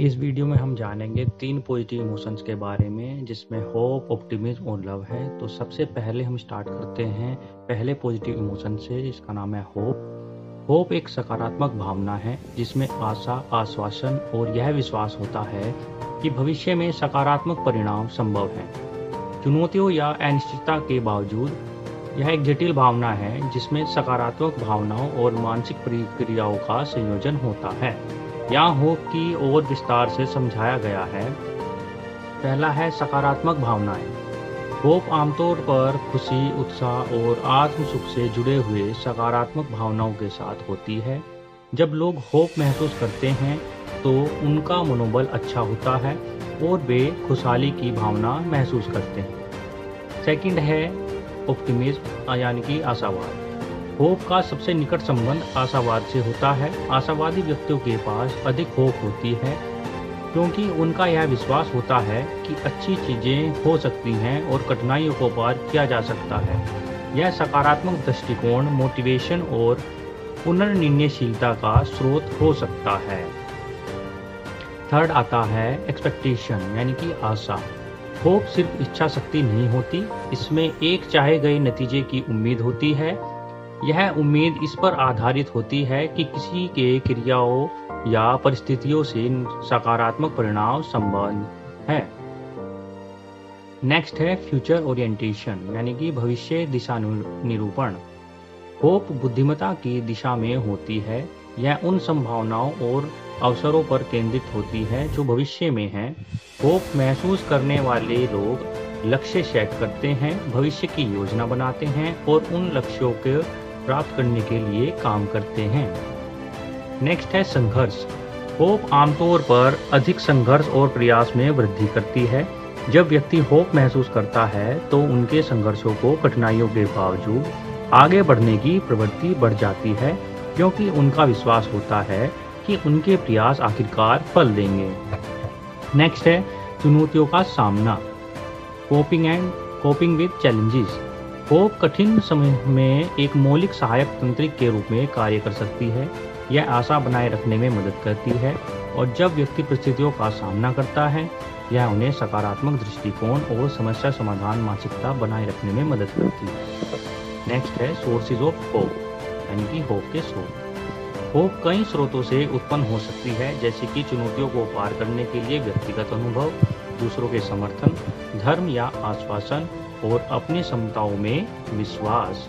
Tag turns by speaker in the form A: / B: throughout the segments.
A: इस वीडियो में हम जानेंगे 3 पॉजिटिव इमोशंस के बारे में, जिसमें होप, ऑप्टिमिज्म और लव है। तो सबसे पहले हम स्टार्ट करते हैं पहले पॉजिटिव इमोशन से, जिसका नाम है होप। होप एक सकारात्मक भावना है जिसमें आशा, आश्वासन और यह विश्वास होता है कि भविष्य में सकारात्मक परिणाम संभव हैं। चुनौतियों या अनिश्चितता के बावजूद यह एक जटिल भावना है जिसमें सकारात्मक भावनाओं और मानसिक प्रक्रियाओं का संयोजन होता है। यहाँ होप की और विस्तार से समझाया गया है। पहला है सकारात्मक भावनाएं। होप आमतौर पर खुशी, उत्साह और आत्म सुख से जुड़े हुए सकारात्मक भावनाओं के साथ होती है। जब लोग होप महसूस करते हैं तो उनका मनोबल अच्छा होता है और वे खुशहाली की भावना महसूस करते हैं। सेकंड है ऑप्टिमिज्म यानी कि आशावाद। होप का सबसे निकट संबंध आशावाद से होता है। आशावादी व्यक्तियों के पास अधिक होप होती है क्योंकि उनका यह विश्वास होता है कि अच्छी चीजें हो सकती हैं और कठिनाइयों को पार किया जा सकता है। यह सकारात्मक दृष्टिकोण, मोटिवेशन और पुनर्निर्णयशीलता का स्रोत हो सकता है। थर्ड आता है एक्सपेक्टेशन यानी कि आशा। होप सिर्फ इच्छा शक्ति नहीं होती, इसमें एक चाहे गए नतीजे की उम्मीद होती है। यह उम्मीद इस पर आधारित होती है कि किसी के क्रियाओं या परिस्थितियों से सकारात्मक परिणाम संभव है। नेक्स्ट है फ्यूचर ओरिएंटेशन यानी कि भविष्य दिशा निरूपण। होप बुद्धिमत्ता की दिशा में होती है। यह उन संभावनाओं और अवसरों पर केंद्रित होती है जो भविष्य में हैं। होप महसूस करने वाले लोग लक्ष्य सेट करते हैं, भविष्य की योजना बनाते हैं और उन लक्ष्यों को प्राप्त करने के लिए काम करते हैं। नेक्स्ट है संघर्ष। होप आमतौर पर अधिक संघर्ष और प्रयास में वृद्धि करती है। जब व्यक्ति होप महसूस करता है तो उनके संघर्षों को कठिनाइयों के बावजूद आगे बढ़ने की प्रवृत्ति बढ़ जाती है, क्योंकि उनका विश्वास होता है कि उनके प्रयास आखिरकार फल देंगे। नेक्स्ट है चुनौतियों का सामना, कोपिंग विद चैलेंजेस। होप कठिन समय में एक मौलिक सहायक तंत्र के रूप में कार्य कर सकती है। यह आशा बनाए रखने में मदद करती है और जब व्यक्ति परिस्थितियों का सामना करता है, यह उन्हें सकारात्मक दृष्टिकोण और समस्या समाधान मानसिकता बनाए रखने में मदद करती है। नेक्स्ट है सोर्सेज ऑफ होप यानी कि होप के स्रोत। होप कई स्रोतों से उत्पन्न हो सकती है, जैसे कि चुनौतियों को पार करने के लिए व्यक्तिगत अनुभव, दूसरों के समर्थन, धर्म या आश्वासन और अपनी क्षमताओं में विश्वास।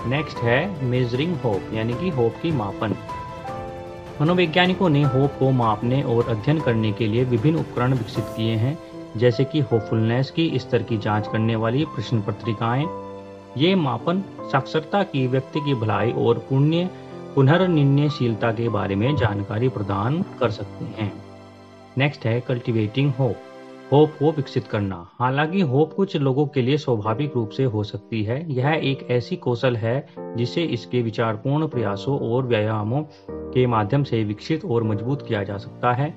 A: नेक्स्ट है मेजरिंग होप यानी कि होप की मापन। मनोवैज्ञानिकों ने होप को मापने और अध्ययन करने के लिए विभिन्न उपकरण विकसित किए हैं, जैसे कि होपफुलनेस की स्तर की जांच करने वाली प्रश्न पत्रिकाएं। ये मापन साक्षरता की, व्यक्ति की भलाई और पुनर्निर्णयशीलता के बारे में जानकारी प्रदान कर सकते हैं। नेक्स्ट है कल्टिवेटिंग होप को विकसित करना। हालांकि होप कुछ लोगों के लिए स्वाभाविक रूप से हो सकती है, यह एक ऐसी कौशल है जिसे इसके विचारपूर्ण प्रयासों और व्यायामों के माध्यम से विकसित और मजबूत किया जा सकता है।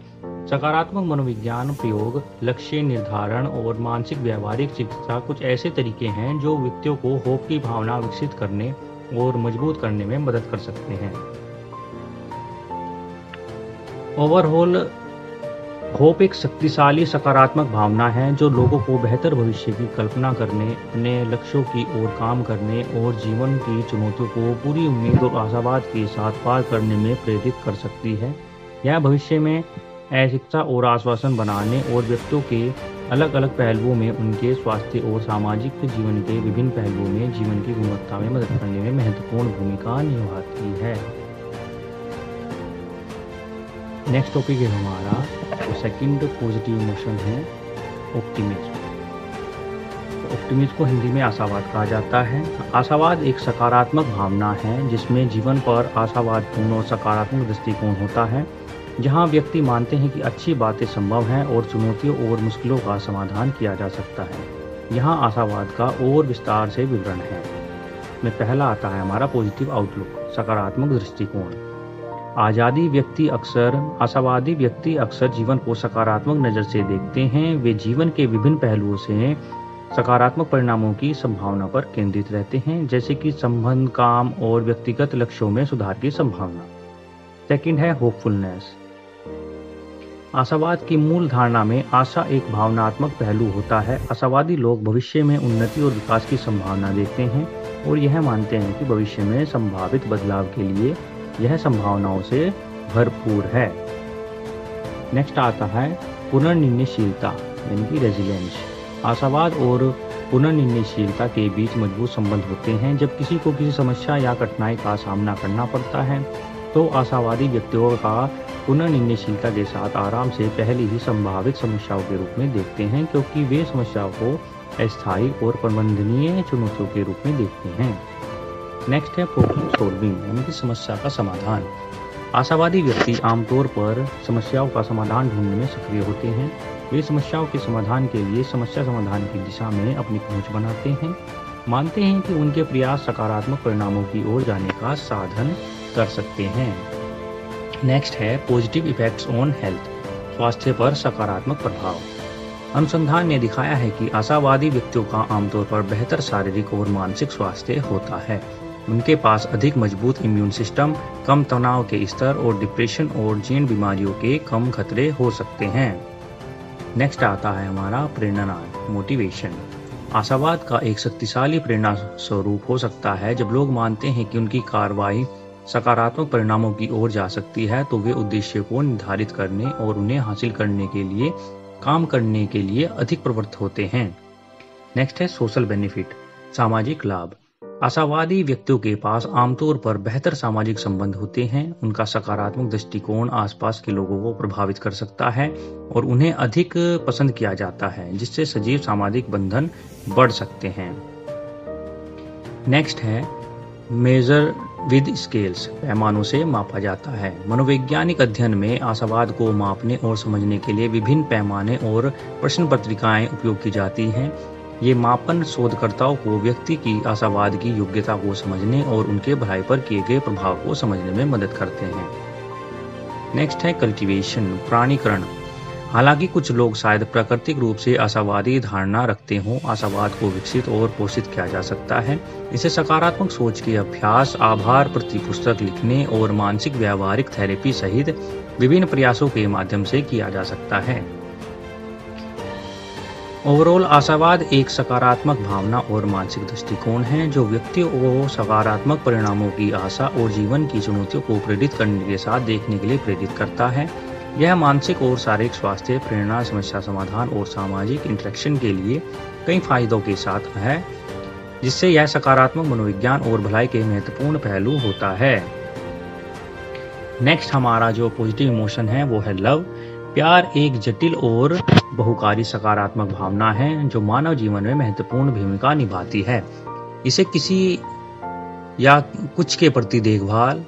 A: सकारात्मक मनोविज्ञान प्रयोग, लक्ष्य निर्धारण और मानसिक व्यवहारिक चिकित्सा कुछ ऐसे तरीके हैं जो व्यक्तियों को होप की भावना विकसित करने और मजबूत करने में मदद कर सकते हैं। ओवरऑल होप एक शक्तिशाली सकारात्मक भावना है जो लोगों को बेहतर भविष्य की कल्पना करने, अपने लक्ष्यों की ओर काम करने और जीवन की चुनौतियों को पूरी उम्मीद और आशावाद के साथ पार करने में प्रेरित कर सकती है। यह भविष्य में अनिश्चितता और आश्वासन बनाने और व्यक्तियों के अलग अलग पहलुओं में, उनके स्वास्थ्य और सामाजिक जीवन के विभिन्न पहलुओं में जीवन की गुणवत्ता में मदद करने में महत्वपूर्ण भूमिका निभाती है। नेक्स्ट टॉपिक है हमारा सेकंड पॉजिटिव इमोशन है ऑप्टिमिज्म। ऑप्टिमिज्म को हिंदी में आशावाद कहा जाता है। आशावाद एक सकारात्मक भावना है जिसमें जीवन पर आशावादपूर्ण और सकारात्मक दृष्टिकोण होता है, जहां व्यक्ति मानते हैं कि अच्छी बातें संभव हैं और चुनौतियों और मुश्किलों का समाधान किया जा सकता है। यहां आशावाद का और विस्तार से विवरण है। में पहला आता है हमारा पॉजिटिव आउटलुक, सकारात्मक दृष्टिकोण। आशावादी व्यक्ति अक्सर जीवन को सकारात्मक नजर से देखते हैं। वे जीवन के विभिन्न पहलुओं से सकारात्मक परिणामों की संभावना पर केंद्रित रहते हैं, जैसे कि संबंध, काम और व्यक्तिगत लक्ष्यों में सुधार की संभावना। सेकंड है होपफुलनेस। आशावाद की मूल धारणा में आशा एक भावनात्मक पहलू होता है। आशावादी लोग भविष्य में उन्नति और विकास की संभावना देखते हैं और यह मानते हैं कि भविष्य में संभावित बदलाव के लिए यह संभावनाओं से भरपूर है। नेक्स्ट आता है पुनर्निर्णयशीलता यानी कि रेजिलियंस। आशावाद और पुनर्निर्णयशीलता के बीच मजबूत संबंध होते हैं। जब किसी को किसी समस्या या कठिनाई का सामना करना पड़ता है तो आशावादी व्यक्तियों का पुनर्निर्णयशीलता के साथ आराम से पहले ही संभावित समस्याओं के रूप में देखते हैं, क्योंकि वे समस्याओं को अस्थायी और प्रबंधनीय चुनौतियों के रूप में देखते हैं। नेक्स्ट है प्रॉब्लम सॉल्विंग यानी कि समस्या का समाधान। आशावादी व्यक्ति आमतौर पर समस्याओं का समाधान ढूंढने में सक्रिय होते हैं। वे समस्याओं के समाधान के लिए समस्या समाधान की दिशा में अपनी पहुंच बनाते हैं, मानते हैं कि उनके प्रयास सकारात्मक परिणामों की ओर जाने का साधन कर सकते हैं। नेक्स्ट है पॉजिटिव इफेक्ट्स ऑन हेल्थ, स्वास्थ्य पर सकारात्मक प्रभाव। अनुसंधान ने दिखाया है कि आशावादी व्यक्तियों का आमतौर पर बेहतर शारीरिक और मानसिक स्वास्थ्य होता है। उनके पास अधिक मजबूत इम्यून सिस्टम, कम तनाव के स्तर और डिप्रेशन और जीर्ण बीमारियों के कम खतरे हो सकते हैं। नेक्स्ट आता है हमारा प्रेरणा, मोटिवेशन। आशावाद का एक शक्तिशाली प्रेरणा स्वरूप हो सकता है। जब लोग मानते हैं कि उनकी कार्रवाई सकारात्मक परिणामों की ओर जा सकती है तो वे उद्देश्य को निर्धारित करने और उन्हें हासिल करने के लिए काम करने के लिए अधिक प्रवृत्त होते हैं। नेक्स्ट है सोशल बेनिफिट, सामाजिक लाभ। आशावादी व्यक्तियों के पास आमतौर पर बेहतर सामाजिक संबंध होते हैं। उनका सकारात्मक दृष्टिकोण आसपास के लोगों को प्रभावित कर सकता है और उन्हें अधिक पसंद किया जाता है, जिससे सजीव सामाजिक बंधन बढ़ सकते हैं। नेक्स्ट है मेजर विद स्केल्स, पैमानों से मापा जाता है। मनोवैज्ञानिक अध्ययन में आशावाद को मापने और समझने के लिए विभिन्न पैमाने और प्रश्न पत्रिकाएं उपयोग की जाती हैं। ये मापन शोधकर्ताओं को व्यक्ति की आशावाद की योग्यता को समझने और उनके भलाई पर किए गए प्रभाव को समझने में मदद करते हैं। नेक्स्ट है कल्टीवेशन, प्राणीकरण। हालांकि कुछ लोग शायद प्राकृतिक रूप से आशावादी धारणा रखते हों, आशावाद को विकसित और पोषित किया जा सकता है। इसे सकारात्मक सोच के अभ्यास, आभार प्रति पुस्तक लिखने और मानसिक व्यावहारिक थेरेपी सहित विभिन्न प्रयासों के माध्यम से किया जा सकता है। ओवरऑल आशावाद एक सकारात्मक भावना और मानसिक दृष्टिकोण है जो व्यक्तियों को सकारात्मक परिणामों की आशा और जीवन की चुनौतियों को प्रेरित करने के साथ देखने के लिए प्रेरित करता है। यह मानसिक और शारीरिक स्वास्थ्य, प्रेरणा, समस्या समाधान और सामाजिक इंटरेक्शन के लिए कई फायदों के साथ है, जिससे यह सकारात्मक मनोविज्ञान और भलाई के महत्वपूर्ण पहलू होता है। नेक्स्ट हमारा जो पॉजिटिव इमोशन है वो है लव। प्यार एक जटिल और बहुकारी सकारात्मक भावना है जो मानव जीवन में महत्वपूर्ण भूमिका निभाती है। इसे किसी या कुछ के प्रति देखभाल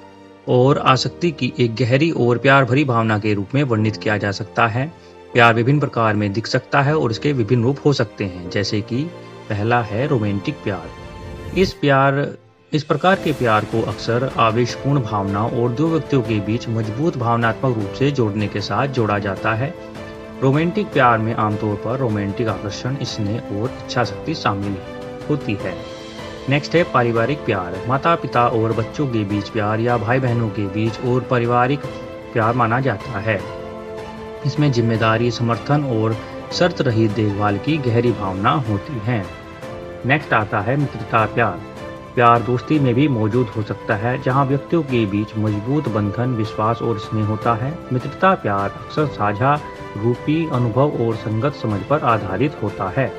A: और आसक्ति की एक गहरी और प्यार भरी भावना के रूप में वर्णित किया जा सकता है। प्यार विभिन्न प्रकार में दिख सकता है और इसके विभिन्न रूप हो सकते हैं, जैसे कि पहला है रोमांटिक प्यार। इस प्रकार के प्यार को अक्सर आवेशपूर्ण भावना और दो व्यक्तियों के बीच मजबूत भावनात्मक रूप से जोड़ने के साथ जोड़ा जाता है। रोमांटिक प्यार में आमतौर पर रोमांटिक आकर्षण, स्नेह और इच्छा शक्ति शामिल होती है। नेक्स्ट है पारिवारिक प्यार। माता पिता और बच्चों के बीच प्यार या भाई बहनों के बीच और पारिवारिक प्यार माना जाता है। इसमें जिम्मेदारी, समर्थन और शर्त रहित देखभाल की गहरी भावना होती है। नेक्स्ट आता है मित्रता प्यार। प्यार दोस्ती में भी मौजूद हो सकता है, जहां व्यक्तियों के बीच मजबूत बंधन, विश्वास और स्नेह होता है। मित्रता प्यार अक्सर साझा रूपी अनुभव और संगत समझ पर आधारित होता है।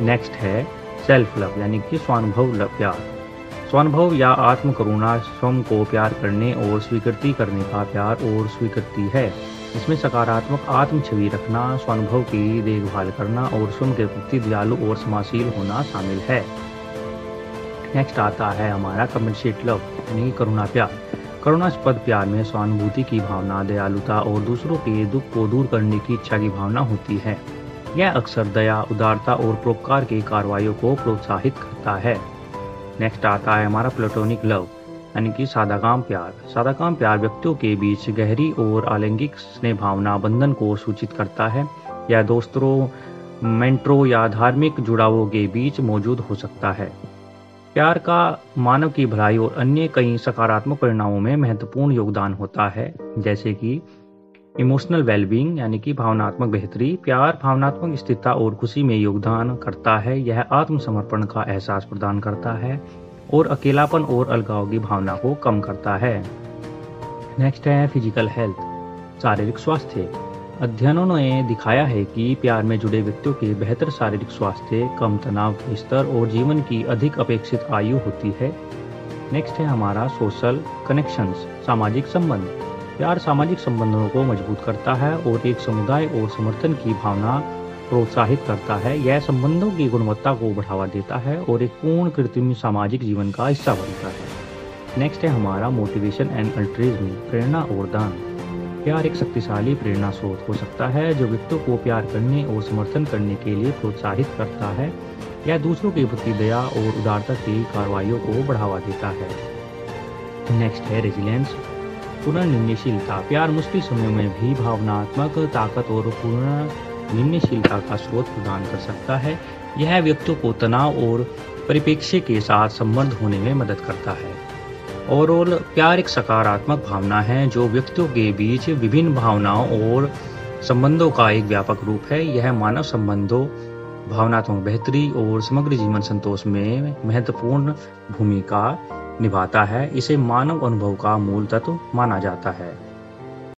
A: नेक्स्ट है सेल्फ लव यानी कि स्वानुभव प्यार। स्वानुभव या आत्म करुणा स्वयं को प्यार करने और स्वीकृति करने का प्यार और स्वीकृति है। इसमें सकारात्मक आत्म छवि रखना, स्वानुभव की देखभाल करना और स्वयं के प्रति दयालु और समाशील होना शामिल है। नेक्स्ट आता है हमारा कंपेंसेट लव यानी करुणा प्यार। करुणास्पद प्यार में सहानुभूति की भावना, दयालुता और दूसरों के दुख को दूर करने की इच्छा की भावना होती है। यह अक्सर दया, उदारता और परोपकार की कार्रवाइयों को प्रोत्साहित करता है। नेक्स्ट आता है हमारा प्लेटोनिक लव यानी कि सादागाम प्यार। सादागाम प्यार व्यक्तियों के बीच गहरी और आलिंगिक स्नेह भावना बंधन को सूचित करता है। यह दोस्तों, मेंटरों या धार्मिक जुड़ावों के बीच मौजूद हो सकता है। प्यार का मानव की भलाई और अन्य कई सकारात्मक परिणामों में महत्वपूर्ण योगदान होता है, जैसे कि इमोशनल वेलबींग यानी कि भावनात्मक बेहतरी। प्यार भावनात्मक स्थिरता और खुशी में योगदान करता है। यह आत्मसमर्पण का एहसास प्रदान करता है और अकेलापन और अलगाव की भावना को कम करता है। नेक्स्ट है फिजिकल हेल्थ, शारीरिक स्वास्थ्य। अध्ययनों ने दिखाया है कि प्यार में जुड़े व्यक्तियों के बेहतर शारीरिक स्वास्थ्य, कम तनाव के स्तर और जीवन की अधिक अपेक्षित आयु होती है। नेक्स्ट है हमारा सोशल कनेक्शंस, सामाजिक संबंध। प्यार सामाजिक संबंधों को मजबूत करता है और एक समुदाय और समर्थन की भावना प्रोत्साहित करता है। यह संबंधों की गुणवत्ता को बढ़ावा देता है और एक पूर्ण कृत्रिम सामाजिक जीवन का हिस्सा बनता है। नेक्स्ट है हमारा मोटिवेशन एंड अल्ट्रुइज्म, प्रेरणा और दान। प्यार एक शक्तिशाली प्रेरणा स्रोत हो सकता है जो व्यक्तियों को प्यार करने और समर्थन करने के लिए प्रोत्साहित करता है। यह दूसरों के प्रति दया और उदारता की कार्रवाइयों को बढ़ावा देता है। नेक्स्ट है रेजिलियंस, पुनर्निर्णयशीलता। प्यार मुश्किल समय में भी भावनात्मक ताकत और पुनर्निर्णयशीलता का स्रोत प्रदान कर सकता है। यह व्यक्तियों को तनाव और परिप्रेक्ष्य के साथ संबद्ध होने में मदद करता है। ओवरऑल प्यार एक सकारात्मक भावना है जो व्यक्तियों के बीच विभिन्न भावनाओं और संबंधों का एक व्यापक रूप है। यह मानव संबंधों, भावनात्मक बेहतरी और समग्र जीवन संतोष में महत्वपूर्ण भूमिका निभाता है। इसे मानव अनुभव का मूल तत्व माना जाता है।